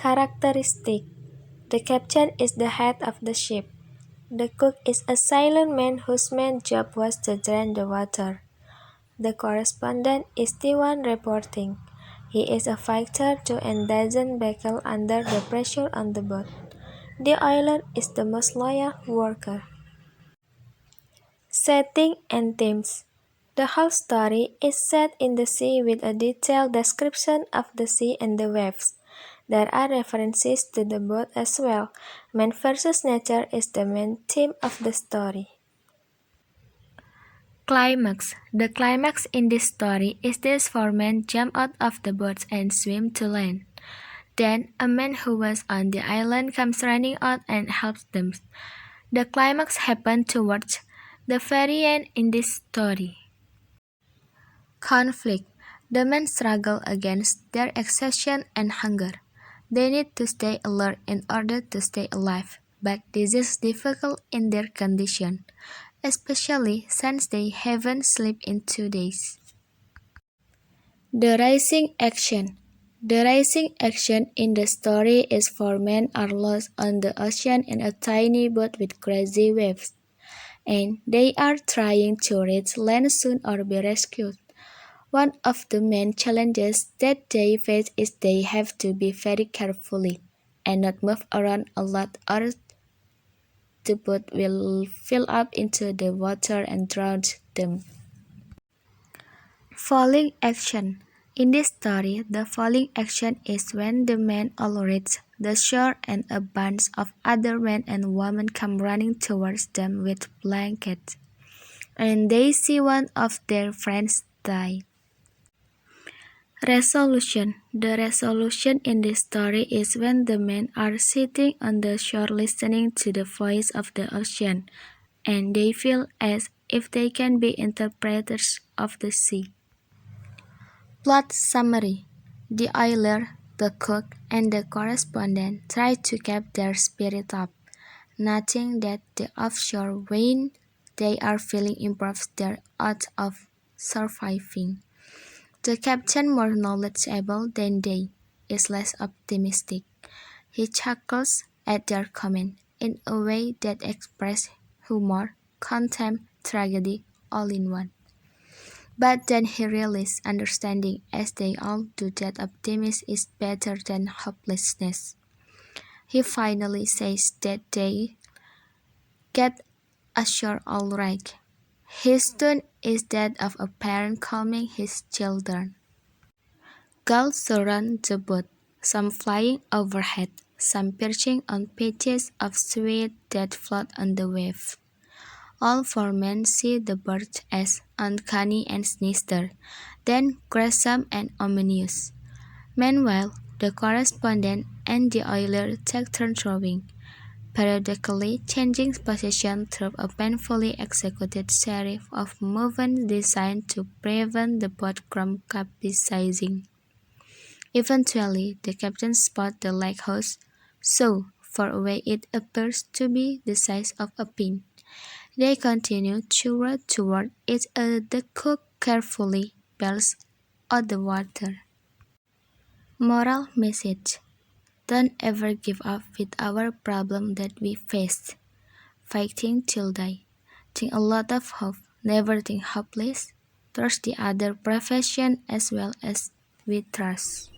Characteristic: the captain is the head of the ship. The cook is a silent man whose main job was to drain the water. The correspondent is the one reporting. He is a fighter too and doesn't buckle under the pressure on the boat. The oiler is the most loyal worker. Setting and themes: the whole story is set in the sea with a detailed description of the sea and the waves. There are references to the boat as well. Man versus nature is the main theme of the story. Climax: the climax in this story is these four men jump out of the boats and swim to land. Then a man who was on the island comes running out and helps them. The climax happens towards the very end in this story. Conflict: the men struggle against their exhaustion and hunger. They need to stay alert in order to stay alive, but this is difficult in their condition, especially since they haven't slept in 2 days. The rising action: the rising action in the story is four men are lost on the ocean in a tiny boat with crazy waves, and they are trying to reach land soon or be rescued. One of the main challenges that they face is they have to be very carefully and not move around a lot or the boat will fill up into the water and drown them. Falling action: in this story, the falling action is when the men all reach the shore and a bunch of other men and women come running towards them with blankets, and they see one of their friends die. Resolution: the resolution in this story is when the men are sitting on the shore listening to the voice of the ocean, and they feel as if they can be interpreters of the sea. Plot summary: the oiler, the cook, and the correspondent try to keep their spirit up, noting that the offshore wind they are feeling improves their odds of surviving. The captain, more knowledgeable than they, is less optimistic. He chuckles at their comment in a way that expresses humor, contempt, tragedy, all in one. But then he realizes understanding, as they all do, that optimism is better than hopelessness. He finally says that they get ashore all right. His tone is that of a parent calming his children. Gulls surround the boat, some flying overhead, some perching on patches of seaweed that float on the waves. All four men see the birds as uncanny and sinister, then gruesome and ominous. Meanwhile, the correspondent and the oiler take turns rowing, periodically changing position through a painfully executed series of movements designed to prevent the boat from capsizing. Eventually, the captain spots the lighthouse, so far away it appears to be the size of a pin. They continue to row toward it as the cook carefully bails out the water. Moral message: don't ever give up with our problem that we face. Fighting till die. Think a lot of hope, never think hopeless. Trust the other profession as well as we trust.